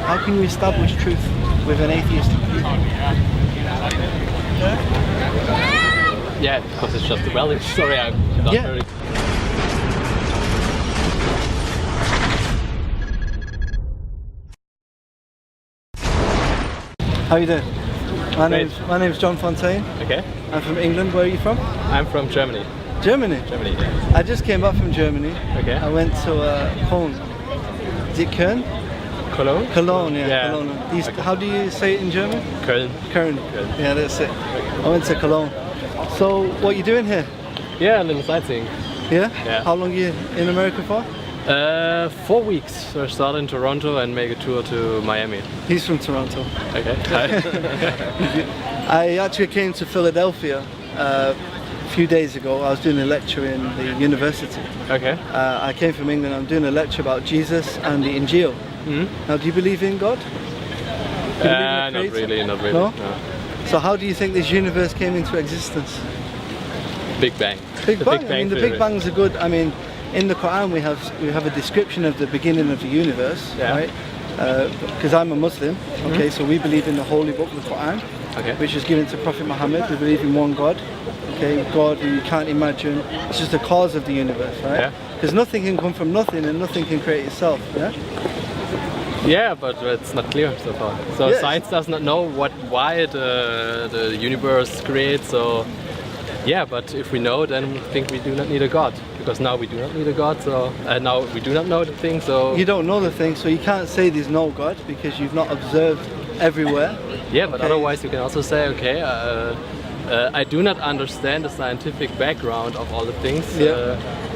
How can you establish truth with an atheistic view? Yeah, because it's just a valid story. I'm not very... How are you doing? My name's John Fontaine. Okay. I'm from England. Where are you from? I'm from Germany. Germany? Germany, yeah. I just came back from Germany. Okay. I went to Cologne. Is it Köln? Cologne? Cologne, yeah. Yeah. Cologne. Okay. How do you say it in German? Köln. Köln. Köln. Yeah, that's it. I went to Cologne. So, what are you doing here? Yeah, a little sightseeing. Yeah? Yeah. How long are you in America for? 4 weeks. So I start in Toronto and make a tour to Miami. He's from Toronto. Okay. Hi. I actually came to Philadelphia a few days ago. I was doing a lecture in the university. Okay. I came from England. I'm doing a lecture about Jesus and the Injil. Mm-hmm. Now, do you believe in God? Not really. No? So how do you think this universe came into existence? Big Bang. Big Bang. Big Bang I mean, the theory. Big Bangs are good. I mean, in the Quran we have a description of the beginning of the universe, right? Because I'm a Muslim, okay, so we believe in the holy book, the Quran, which was given to Prophet Muhammad. We believe in one God, okay, God who you can't imagine. It's just the cause of the universe, right? Because nothing can come from nothing and nothing can create itself, yeah? Yeah, but it's not clear so far. So science does not know why the universe creates. So yeah, but if we know, then we think we do not need a God, because now we do not need a God. So now we do not know the thing. So you don't know the thing, so you can't say there's no God because you've not observed everywhere. Yeah, but otherwise you can also say, okay, I do not understand the scientific background of all the things.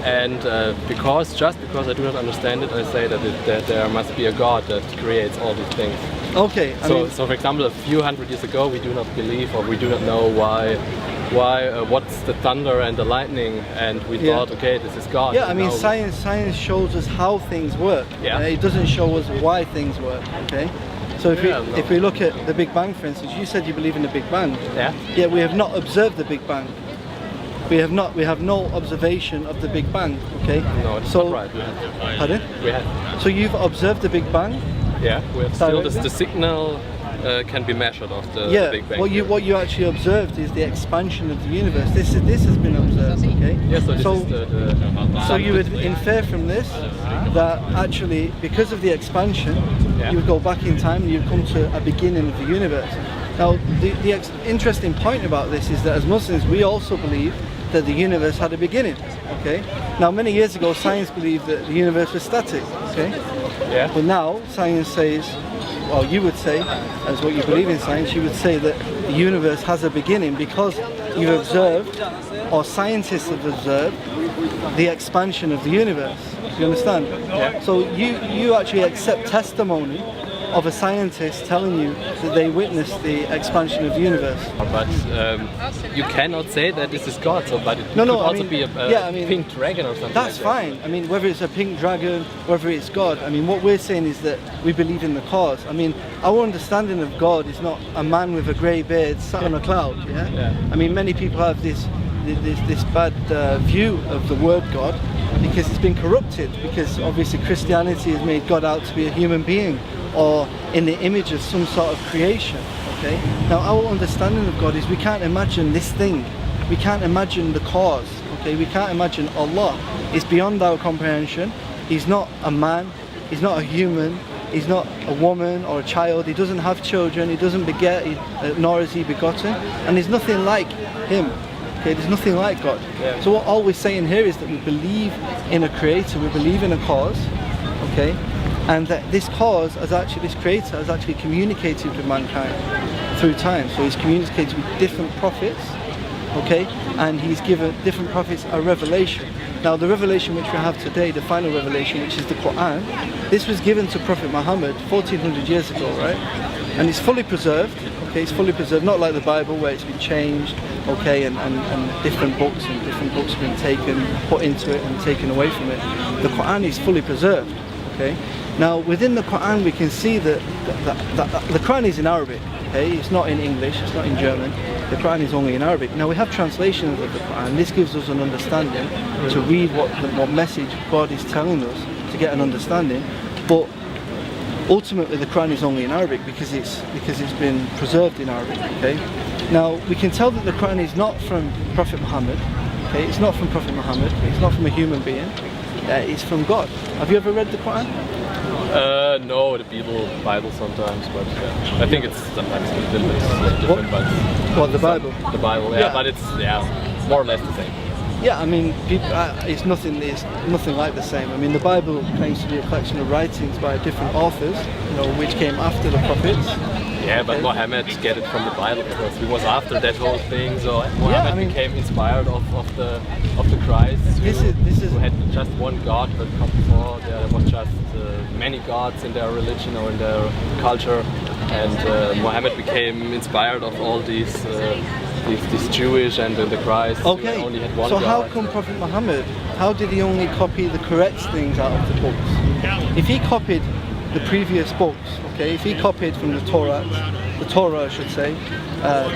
And just because I do not understand it, I say that there must be a God that creates all these things. Okay. So for example, a few hundred years ago, we do not believe, or we do not know what's the thunder and the lightning, and we thought, okay, this is God. Yeah, I mean, science shows us how things work. Yeah. It doesn't show us why things work. Okay. So if we look at the Big Bang, for instance, you said you believe in the Big Bang. Yeah. Yeah, we have not observed the Big Bang. We have no observation of the Big Bang. Okay. No, it's not right. Pardon? We have. So you've observed the Big Bang? Yeah. We have still the signal can be measured of the Big Bang. What you actually observed is the expansion of the universe. This has been observed. Okay. Yeah. So this is so you would infer from this that actually, because of the expansion, you would go back in time and you'd come to a beginning of the universe. Now, the interesting point about this is that as Muslims, we also believe that the universe had a beginning. Okay. Now, many years ago, science believed that the universe was static. Okay. Yeah. But now, science says, well, you would say, as what you believe in science, you would say that the universe has a beginning because you've observed, or scientists have observed, the expansion of the universe. Do you understand? Yeah. So you actually accept testimony of a scientist telling you that they witnessed the expansion of the universe. But you cannot say that this is God, but it could also be a pink dragon or something. That's like fine. I mean, whether it's a pink dragon, whether it's God, I mean, what we're saying is that we believe in the cause. I mean, our understanding of God is not a man with a grey beard sat on a cloud. Yeah? I mean, many people have this bad view of the word God because it's been corrupted, because obviously Christianity has made God out to be a human being or in the image of some sort of creation. Okay. Now our understanding of God is we can't imagine this thing. We can't imagine the cause. Okay. We can't imagine Allah. It's beyond our comprehension. He's not a man. He's not a human. He's not a woman or a child. He doesn't have children. He doesn't beget, nor is he begotten. And there's nothing like him. Okay, there's nothing like God. Yeah. So what all we're saying here is that we believe in a creator, we believe in a cause, okay, and that this cause this creator has actually communicated with mankind through time. So he's communicated with different prophets, okay, and he's given different prophets a revelation. Now the revelation which we have today, the final revelation, which is the Quran, this was given to Prophet Muhammad 1400 years ago, right? And it's fully preserved. Okay, it's fully preserved, not like the Bible where it's been changed, okay, and different books have been taken, put into it and taken away from it. The Quran is fully preserved, okay. Now within the Quran we can see that the Quran is in Arabic, okay, it's not in English, it's not in German, the Quran is only in Arabic. Now we have translations of the Quran, this gives us an understanding to read what message God is telling us, to get an understanding, but ultimately the Quran is only in Arabic because it's been preserved in Arabic. Okay. Now we can tell that the Quran is not from Prophet Muhammad. Okay, it's not from Prophet Muhammad. It's not from a human being. It's from God. Have you ever read the Quran? No, the Bible sometimes, but I think it's sometimes a little bit different. But what, the Bible? The Bible, yeah, but it's more or less the same. Yeah, I mean, it's nothing like the same. I mean, the Bible claims to be a collection of writings by different authors, which came after the prophets. Yeah, but Muhammad get it from the Bible because he was after that whole thing. So Muhammad became inspired of the Christ. Who had just one God, but before there was just many gods in their religion or in their culture, and Muhammad became inspired of all these Jewish and the Christ. Okay. Only had one so God. How come Prophet Muhammad? How did he only copy the correct things out of the books? If he copied the previous books, okay, if he copied from the Torah I should say,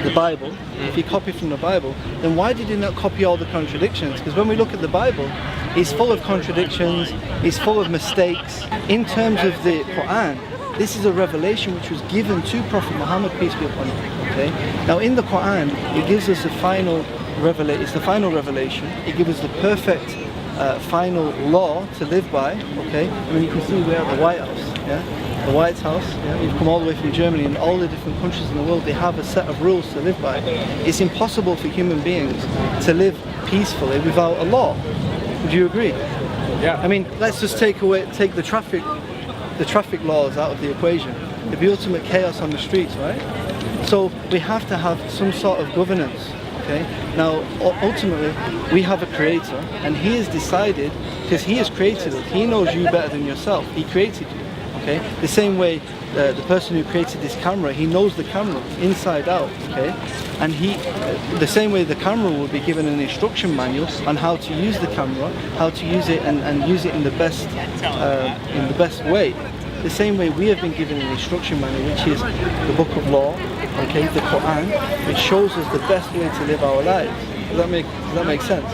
the Bible, if he copied from the Bible, then why did he not copy all the contradictions? Because when we look at the Bible, it's full of contradictions, it's full of mistakes. In terms of the Quran, this is a revelation which was given to Prophet Muhammad, peace be upon him. Okay. Now in the Quran, it gives us the final revelation. It's the final revelation. It gives us the perfect final law to live by. Okay. I mean, you can see we're at the White House. Yeah. The White House. Yeah. We've come all the way from Germany, and all the different countries in the world, they have a set of rules to live by. It's impossible for human beings to live peacefully without a law. Would you agree? Yeah. I mean, let's just take the traffic laws out of the equation. There'd be ultimate chaos on the streets, right? So we have to have some sort of governance. Okay. Now, ultimately, we have a creator, and he has decided, because he has created us. He knows you better than yourself. He created you. Okay. The same way, the person who created this camera, he knows the camera inside out. Okay. And the same way the camera will be given an instruction manual on how to use the camera, how to use it and use it in the best way. The same way we have been given an instruction manual, which is the Book of Law, okay, the Quran, which shows us the best way to live our lives. Does that make sense?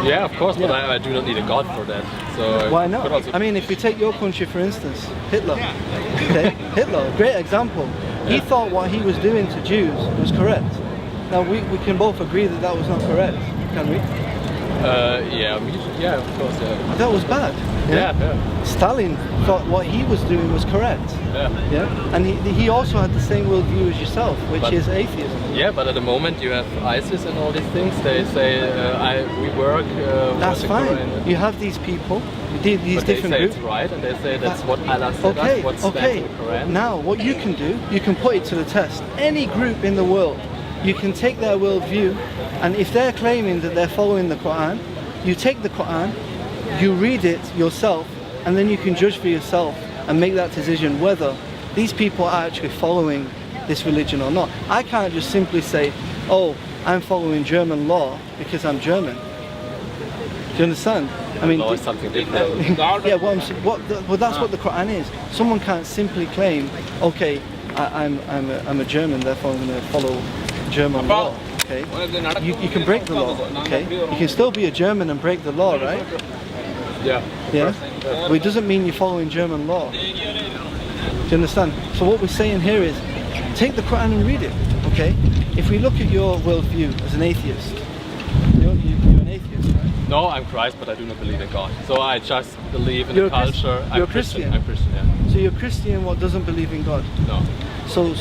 Yeah, of course, but I do not need a God for that. So why not? I mean, if you take your country for instance, Hitler. Okay, Hitler, great example. He thought what he was doing to Jews was correct. Now we can both agree that that was not correct, can we? Yeah, of course, yeah. That was bad. Yeah. Stalin thought what he was doing was correct. Yeah. And he also had the same worldview as yourself, which is atheism. Yeah, but at the moment you have ISIS and all these things. They say we work. That's fine. You have these people, these different groups. They say it's right, and they say that's what Allah said. Okay. What's in the Quran. Now, what you can do, you can put it to the test. Any group in the world, you can take their worldview, and if they're claiming that they're following the Quran, you take the Quran, you read it yourself, and then you can judge for yourself and make that decision whether these people are actually following this religion or not. I can't just simply say, oh, I'm following German law because I'm German. Do you understand? I mean, law is something different. Yeah, well, that's what the Quran is. Someone can't simply claim, okay, I'm a German, therefore I'm going to follow German law. Okay, you can break the law. Okay, you can still be a German and break the law, right? Yeah. But it doesn't mean you're following German law. Do you understand? So what we're saying here is, take the Quran and read it. Okay. If we look at your worldview as an atheist, you're an atheist, right? No, I'm Christ, but I do not believe in God. So I just believe in the culture. You're a Christian. I'm Christian. Yeah. So you're a Christian what doesn't believe in God? No. So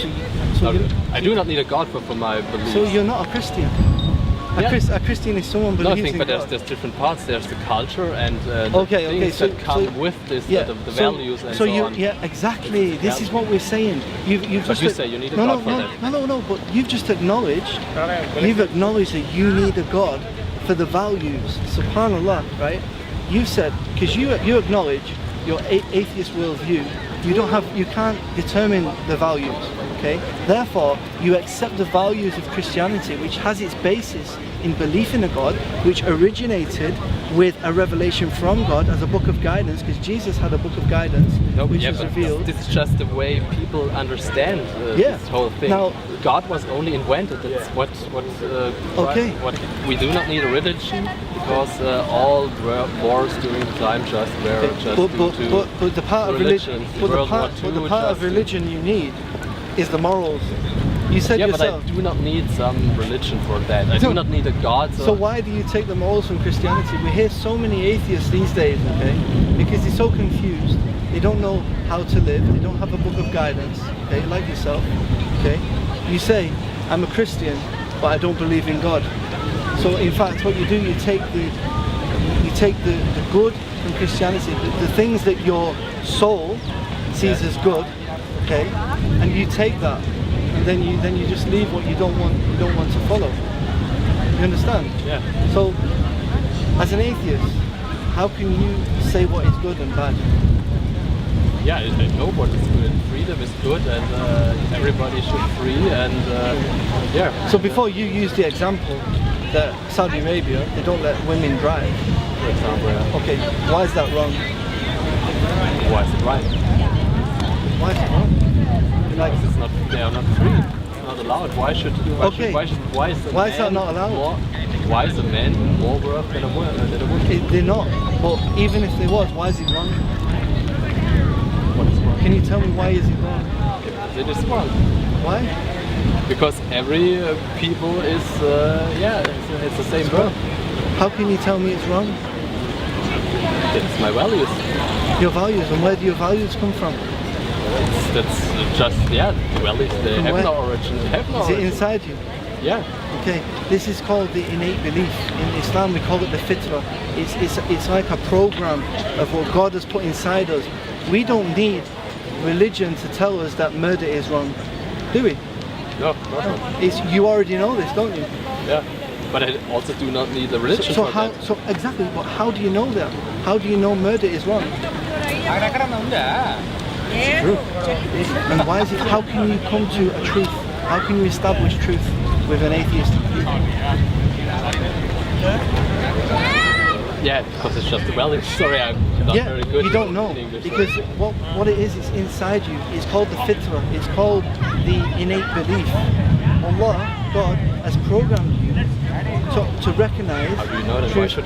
I do not need a God for my beliefs. So you're not a Christian. A Christian is someone believes in God. But there's different parts. There's the culture and the things that come with this, the values and so on. Yeah, exactly. This is what we're saying. But you say you need a God for that. No. But you've just acknowledged. You've acknowledged that you need a God for the values. Subhanallah, right? You said, because you acknowledge your atheist worldview. You can't determine the values. Okay? Therefore, you accept the values of Christianity, which has its basis in belief in a God, which originated with a revelation from God as a book of guidance, because Jesus had a book of guidance which was revealed. This is just the way people understand this whole thing. Now, God was only invented. That's what we do not need a religion, because all wars during the time just were just but the part of religion, the part of religion you need is the morals. You said yourself. But I do not need some religion for that. I do not need a God. So why do you take the morals from Christianity? We hear so many atheists these days, okay? Because they're so confused. They don't know how to live. They don't have a book of guidance, okay? Like yourself, okay? You say, I'm a Christian, but I don't believe in God. So in fact, what you do, you take the good from Christianity, the things that your soul sees as good, okay? And you take that. And then you just leave what you don't want to follow. You understand? Yeah. So, as an atheist, how can you say what is good and bad? Yeah, I know what is good. Freedom is good, and everybody should free, and yeah. So before you use the example that Saudi Arabia, they don't let women drive, for example. Yeah. Okay, why is that wrong? Why is it right? Why is it wrong? Like, it's not, they are not free. It's not allowed. Why should you? Why is that not allowed? Why is a man more worth than a woman? They're not. But even if they was, why is it wrong? What is wrong? Can you tell me why is it wrong? It is wrong. Why? Because every people is it's the same birth. How can you tell me it's wrong? It's my values. Your values, and where do your values come from? That's just values. They have no origin. Is it inside you? Yeah. Okay. This is called the innate belief. In Islam, we call it the fitrah. It's like a program of what God has put inside us. We don't need religion to tell us that murder is wrong, do we? No, not. You already know this, don't you? Yeah. But I also do not need a religion for that. So exactly, but how do you know that? How do you know murder is wrong? It's true. And why is it? How can you come to a truth? How can you establish truth with an atheistic view? Yeah, because it's just a value. Sorry, I'm not very good. You don't know, English, because what it is inside you. It's called the fitrah. It's called the innate belief. Allah, God, has programmed you to recognize. How do you know that? Why should